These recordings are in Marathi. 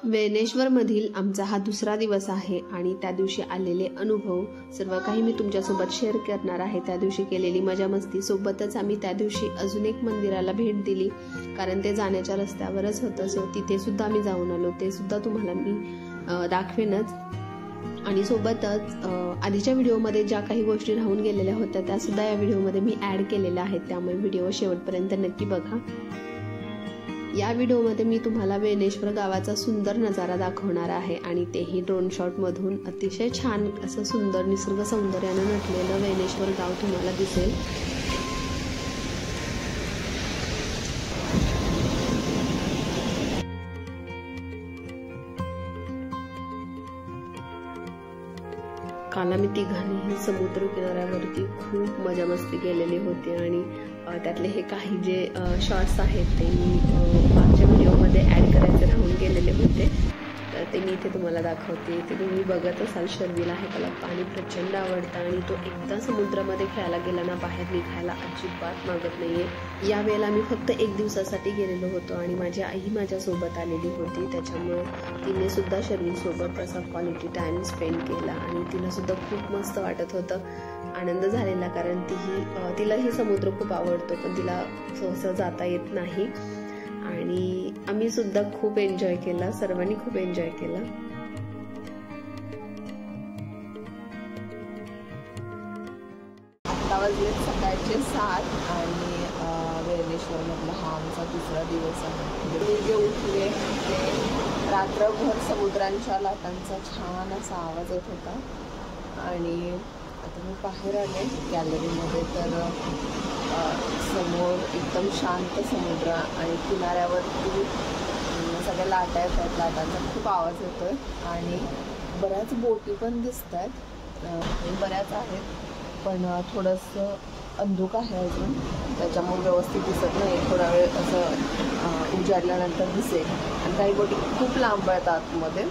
वेणेश्वरमधील आमचा हा दुसरा दिवस आहे आणि त्या दिवशी आलेले अनुभव सर्व काही मी तुमच्यासोबत शेअर करणार आहे। त्या दिवशी केलेली मजा मस्ती सोबतच आम्ही त्या दिवशी अजून एक मंदिराला भेट दिली, कारण ते जाण्याच्या रस्त्यावरच होतं। सो तिथे सुद्धा आम्ही जाऊन आलो, ते सुद्धा तुम्हाला मी दाखवेनच। आणि सोबतच आधीच्या व्हिडिओमध्ये ज्या काही गोष्टी राहून गेलेल्या होत्या त्या सुद्धा या व्हिडिओमध्ये मी ॲड केलेल्या आहेत, त्यामुळे व्हिडिओ शेवटपर्यंत नक्की बघा। या व्हिडिओमध्ये मी तुम्हाला वेणेश्वर गावाचा सुंदर नजारा दाखवणार आहे आणि तेही ड्रोन शॉटमधून। अतिशय छान असं सुंदर निसर्ग सौंदर्याने नटलेलं वेणेश्वर गाव तुम्हाला दिसेल। काल आम्ही तिघांनीही समुद्र किनाऱ्यावरती खूप मजा मस्ती केलेली होती आणि त्यातले हे काही जे शॉर्ट्स आहेत ते मी मागच्या व्हिडिओमध्ये ॲड करायचे राहून गेलेले होते, तर ते मी इथे तुम्हाला दाखवते। ते तुम्ही बघत असाल। शर्विल आहे, त्याला पाणी प्रचंड आवडतं आणि तो एकदा समुद्रामध्ये खेळायला गेला ना बाहेर निघायला अजिबात मागत नाहीये। यावेळेला आम्ही फक्त 1 दिवसासाठी गेलेलो होतो आणि माझी आई माझ्यासोबत आलेली होती, त्याच्यामुळे तिने सुद्धा शर्विल सोबत असा क्वालिटी टाइम स्पेंड केला आणि तिला सुद्धा खूप मस्त वाटत होतं, आनंद झालेला। कारण तिलाही समुद्र खूप आवडतो, पण तिला सहसा जाता येत नाही आणि आम्ही सुद्धा खूप एन्जॉय केला, सर्वांनी खूप एन्जॉय केला। आता वाजले सकाळचे 7 आणि वेणेश्वरमधला हा आमचा दुसरा दिवस आहे। मी जे उठले ते रात्रभर समुद्रांच्या लाटांचा छान असा आवाज येत होता आणि आता मी बाहेर आले गॅलरीमध्ये, तर समोर एकदम शांत समुद्र आणि किनाऱ्यावरती सगळ्या लाटा येतात, लाटांचा खूप आवाज येतोय आणि बऱ्याच बोटी पण दिसत आहेत, बऱ्याच आहेत, पण थोडंसं अंधुक आहे अजून, त्याच्यामुळे व्यवस्थित दिसत नाही। थोडा वेळ असं उजाडल्यानंतर दिसेल आणि काही बोटी खूप लांब आहेत आतमध्ये,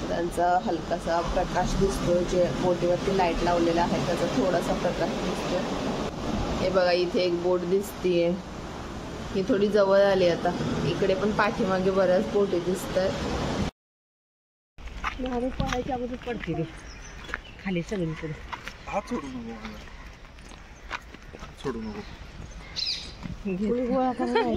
त्यांचा हलकासा प्रकाश दिसतो, जे बोटीवरती लाईट लावलेला आहे त्याचा थोडासा प्रकाश दिसतो। हे बघा इथे एक बोट दिसतीये, ही थोडी जवळ आली आता। इकडे पण पाठीमागे बऱ्याच बोटी दिसतात। पळायच्या अगोदर पडते रे खाली सगळीकडे। हात सोडू नको, सोडू नको। गोळा करायला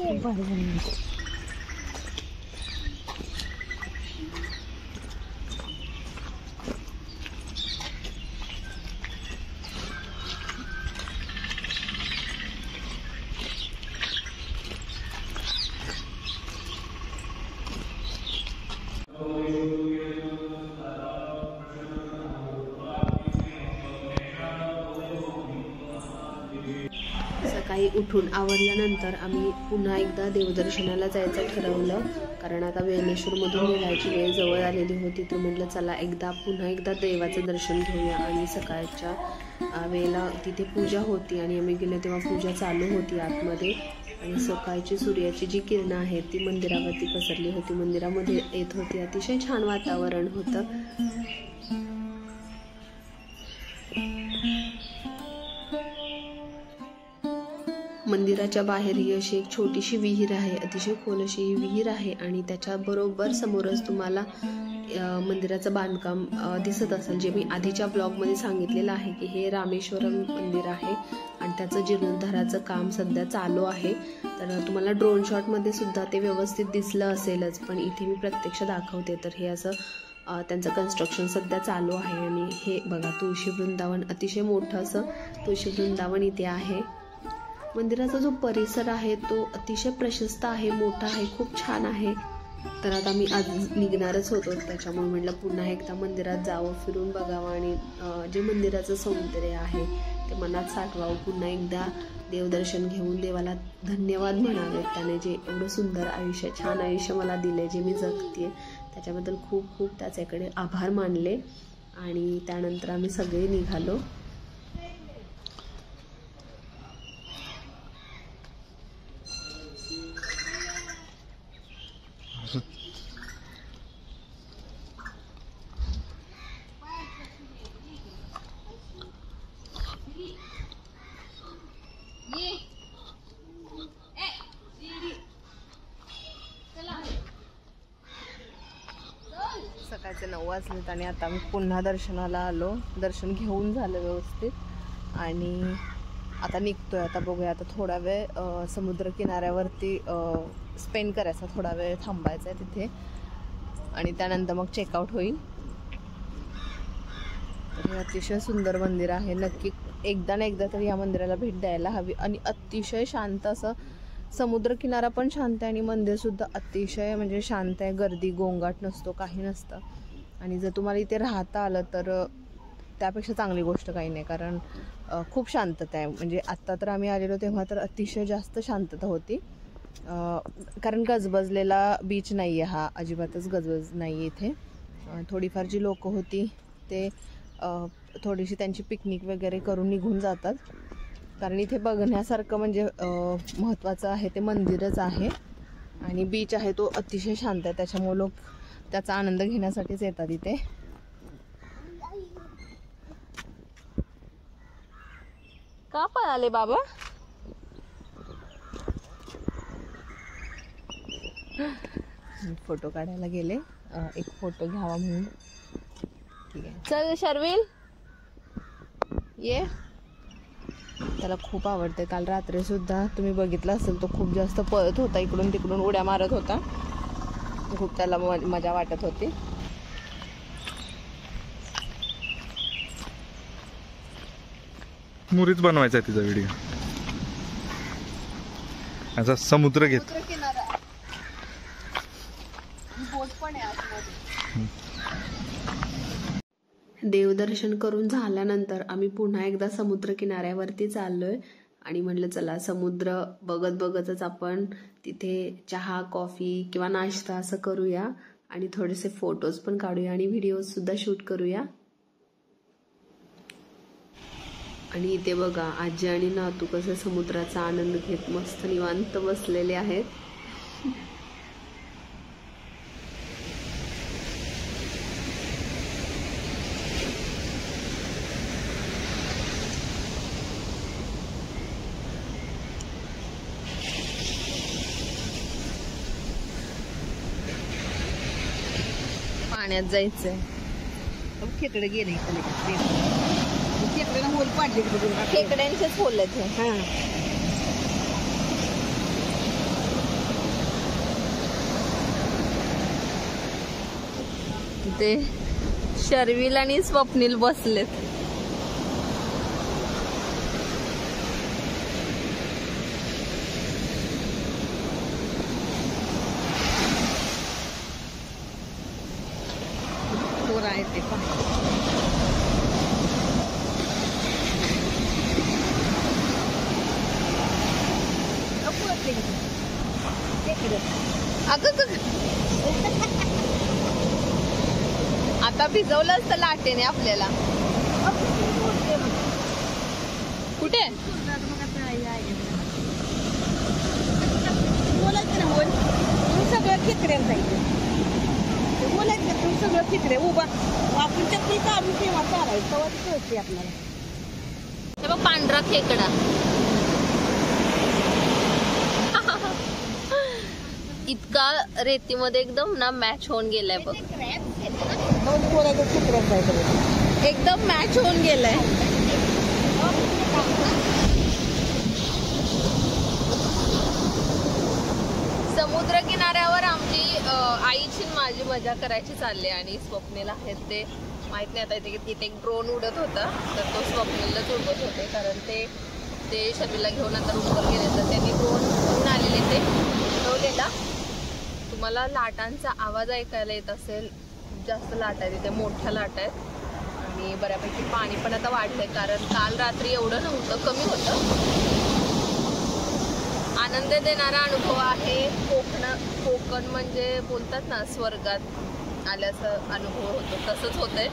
सकाळी उठून आवरल्यानंतर आम्ही पुन्हा एकदा देवदर्शनाला जायचं ठरवलं, कारण आता वेणेश्वरमधून निघायची वेळ जवळ आलेली होती। तर म्हटलं चला पुन्हा एकदा देवाचं दर्शन घेऊया। आणि सकाळच्या वेळेला तिथे पूजा होती आणि आम्ही गेलो तेव्हा पूजा चालू होती आतमध्ये आणि सकाळची सूर्याची जी किरणं आहेत ती मंदिरावरती पसरली होती, मंदिरामध्ये येत होती। अतिशय छान वातावरण होतं। मंदिराच्या बाहेर ही अशी एक छोटीशी विहीर आहे, अतिशय खोल अशी ही विहीर आहे आणि त्याच्या बरोबर समोरच तुम्हाला मंदिराचं बांधकाम दिसत असेल, जे मी आधीच्या ब्लॉगमध्ये सांगितलेलं आहे की हे रामेश्वरम मंदिर आहे आणि त्याचं जीर्णोद्धाराचं काम सध्या चालू आहे। तर तुम्हाला ड्रोन शॉटमध्ये सुद्धा ते व्यवस्थित दिसलं असेलच, पण इथे मी प्रत्यक्ष दाखवते। तर हे असं त्यांचं कन्स्ट्रक्शन सध्या चालू आहे आणि हे बघा तुळशी वृंदावन, अतिशय मोठं असं तुळशी वृंदावन इथे आहे। मंदिराचा जो परिसर आहे तो अतिशय प्रशस्त आहे, मोठा आहे, खूप छान आहे। तर आता मी आज निघणारच होतो, त्याच्यामुळे म्हटलं पुन्हा एकदा मंदिरात जावं, फिरून बघावं आणि जे मंदिराचं सौंदर्य आहे ते मनात साठवावं। पुन्हा एकदा देवदर्शन घेऊन देवाला धन्यवाद म्हणावेत, त्याने जे एवढं सुंदर आयुष्य, छान आयुष्य मला दिले, जे मी जगते त्याच्याबद्दल खूप खूप त्याच्याकडे आभार मानले आणि त्यानंतर आम्ही सगळे निघालो। सकाळचे 9 वाजलेत आणि आता मी पुन्हा दर्शनाला आलो. दर्शन घेऊन झालं व्यवस्थित आणि आता निघतोय. आता बघूया, आता थोडा वेळ समुद्र किनाऱ्यावरती स्पेंड करायचा, थोडा वेळ थांबायचा आहे तिथे आणि त्यानंतर मग चेकआउट होईल. तर हे अतिशय सुंदर मंदिर आहे. नक्की एकदा ना एकदा तरी या मंदिराला भेट द्यायला हवी आणि अतिशय शांत असं समुद्रकिनारा पण शांत आहे आणि मंदिरसुद्धा अतिशय म्हणजे शांत आहे. गर्दी गोंगाट नसतो, काही नसतं. आणि जर तुम्हाला इथे राहता आलं तर त्यापेक्षा चांगली गोष्ट काही नाही, कारण खूप शांतता आहे. म्हणजे आत्ता तर आम्ही आलेलो तेव्हा तर अतिशय जास्त शांतता होती, कारण गजबजलेला बीच नाही आहे हा, अजिबातच गजबज नाही आहे इथे. थोडीफार जी लोकं होती ते थोडीशी त्यांची पिकनिक वगैरे करून निघून जातात, कारण इथे बघण्यासारखं म्हणजे महत्त्वाचं आहे ते मंदिरच आहे आणि बीच आहे तो अतिशय शांत आहे. त्याच्यामुळे लोक त्याचा आनंद घेण्यासाठीच येतात इथे. का पळाले बाबा? फोटो काढायला गेले, एक फोटो घ्यावा म्हणून. ठीक आहे, चल शर्विल ये. त्याला खूप आवडते. काल रात्री सुद्धा तुम्ही बघितलं असेल, तो खूप जास्त पळत होता, इकडून तिकडून उड्या मारत होता. खूप त्याला मजा वाटत होती. मुरीच बनवायचा तिचा व्हिडिओ. असा समुद्र घेत देवदर्शन करून झाल्यानंतर आम्ही पुन्हा एकदा समुद्र किनाऱ्यावरती चाललोय आणि म्हटलं चला समुद्र बघत बघतच आपण तिथे चहा कॉफी किंवा नाश्ता असं करूया आणि थोडेसे फोटोज पण काढूया आणि व्हिडिओज सुद्धा शूट करूया. आणि इथे बघा आजी आणि नातू कसं समुद्राचा आनंद घेत मस्त निवांत बसलेले आहेत. पाण्यात जायचंय. खेकडे गेले खेकड्याला होल पाडले, खेकड्यांचेच होल आहेत. ते शर्विल आणि स्वप्नील बसलेत. पोर आहेत ते आता भिजवलं असतं लाटेने आपल्याला. कुठे सगळं खेकड्याला जायचं, बोलायचं तुम्ही सगळं खेकडे उभा आपण चप्पल काढून तेव्हा चालायचं, तेव्हा ती कळते आपल्याला. हे बघ पांढरा खेकडा. इतका रेतीमध्ये एकदम ना मॅच होऊन गेलाय बघ, एकदम मॅच होऊन गेलाय. समुद्र किनाऱ्यावर आमची आईची माझी मजा करायची चालली आणि स्वप्नील आहेत ते माहित नाही. आता इथे एक ड्रोन उडत होता तर तो स्वप्नीललाच उडवत होते, कारण ते शर्विलला घेऊन आता रूमवर गेले तर त्यांनी ड्रोन घेऊन आलेले ते उडवलेला. तुम्हाला लाटांचा आवाज ऐकायला येत असेल, खूप जास्त लाट आहेत इथे, मोठ्या लाट आहेत आणि बऱ्यापैकी पाणी पण आता वाढलंय, कारण काल रात्री एवढं नव्हतं, कमी होतं. आनंद देणारा अनुभव आहे. कोकण म्हणजे बोलतात ना स्वर्गात आल्याचा अनुभव होतो, तसंच होतंय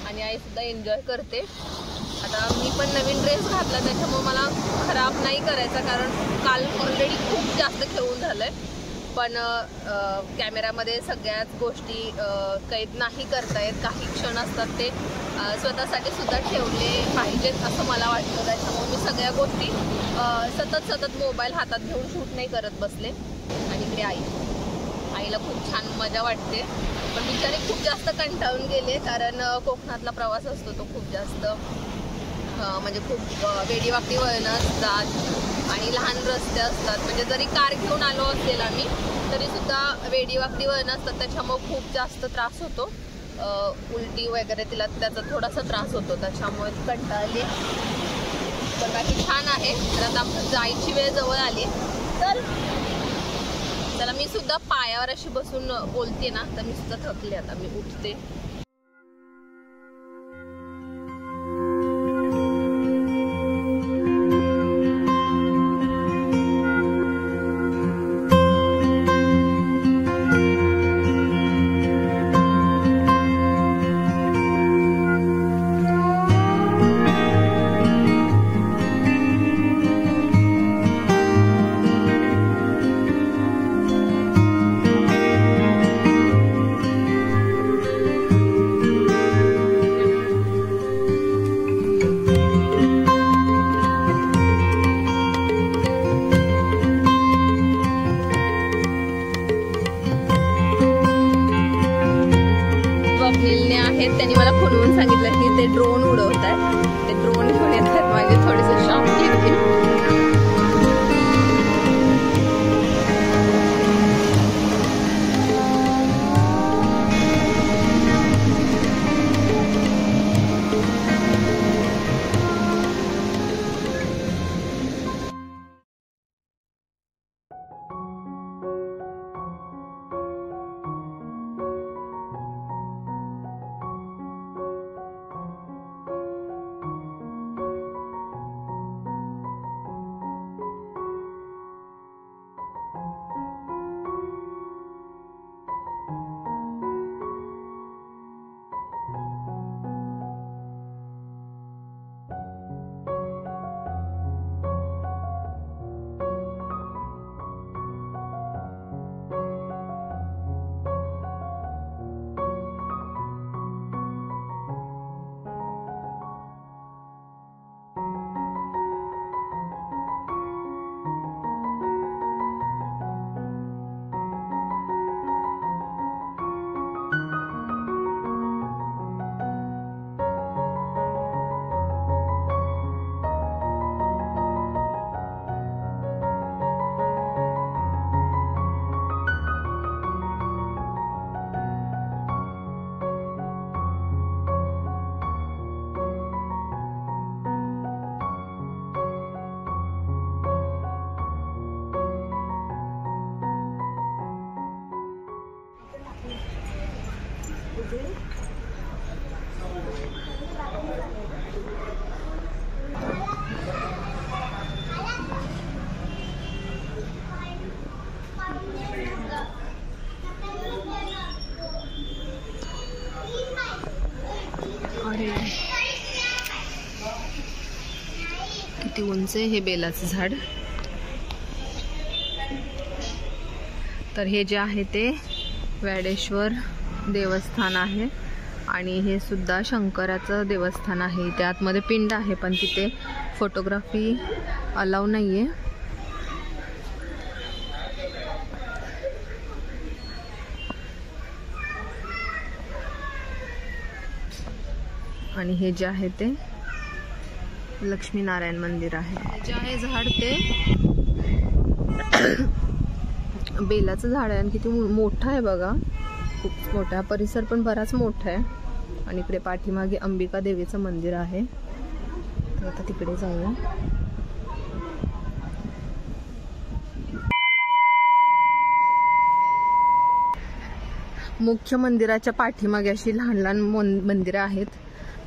आणि आई सुद्धा एन्जॉय करते. आता मी पण नवीन ड्रेस घातला त्याच्यामुळे मला खराब नाही करायचा, कारण काल ऑलरेडी खूप जास्त खेळून झालंय. पण कॅमेऱ्यामध्ये सगळ्याच गोष्टी कैद नाही करता येत. काही क्षण असतात ते स्वतःसाठी सुद्धा ठेवले पाहिजेत असं मला वाटतं. त्याच्यामुळे मी सगळ्या गोष्टी सतत मोबाईल हातात घेऊन शूट नाही करत बसले. आणि इकडे आईला खूप छान मजा वाटते. पण बिचारे खूप जास्त कंटाळून गेले, कारण कोकणातला प्रवास असतो तो खूप जास्त म्हणजे खूप वेडीवाकडी वळणं असतात आणि लहान रस्ते असतात. म्हणजे जरी कार घेऊन आलो असेल आम्ही तरी सुद्धा वेडीवाकडी वळणं असतात, त्याच्यामुळे खूप जास्त त्रास होतो. उलटी वगैरे तिला त्याचा थोडासा त्रास होतो, त्याच्यामुळे कंटाळली. पण बाकी छान आहे. तर आता आमचं जायची वेळ जवळ आली. तर चला, मी सुद्धा पायावर अशी बसून बोलते ना, तर मी सुद्धा थकले. आता मी उठते. त्यांनी मला फोन करून सांगितलं की ते ड्रोन उडवतात, ते ड्रोन घेऊन येतात. माझे थोडेसे शॉक घेतले. किती उंच आहे हे बेलाचं झाड. तर हे जे आहे ते वेडेश्वर देवस्थान आहे आणि हे सुद्धा शंकराचं देवस्थान आहे. त्या आतमध्ये पिंड आहे पण तिथे फोटोग्राफी अलाउ नाहीये. आणि हे जे आहे ते लक्ष्मीनारायण मंदिर आहे. हे जे आहे झाड ते बेलाचं झाड आहे आणि किती मोठं आहे बघा, खूप मोठा. परिसर पण बराच मोठा आहे. आणि इकडे पाठीमागे अंबिका देवीचं मंदिर आहे. तर आता तिकडे जाऊया. मुख्य मंदिराच्या पाठीमागे अशी लहान लहान मंदिरं आहेत.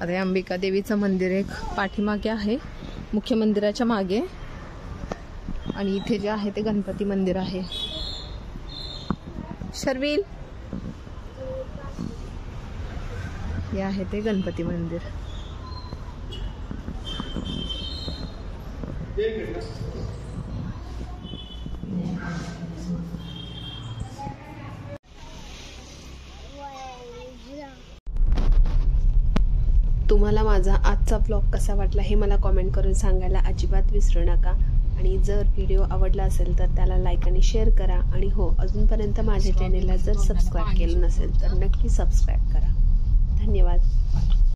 आता हे अंबिका देवीचं मंदिर एक पाठीमागे आहे मुख्य मंदिराच्या मागे. आणि इथे जे आहे ते गणपती मंदिर आहे. शर्विल, हे आहे ते गणपती मंदिर. तुम्हाला माझा आजचा ब्लॉग कसा वाटला हे मला कमेंट करून सांगायला अजिबात विसरू नका. आणि जर व्हिडिओ आवडला असेल तर त्याला लाईक आणि शेअर करा. आणि हो, अजूनपर्यंत माझ्या चॅनेलला जर सबस्क्राईब केलं नसेल तर नक्की सबस्क्राईब करा. धन्यवाद.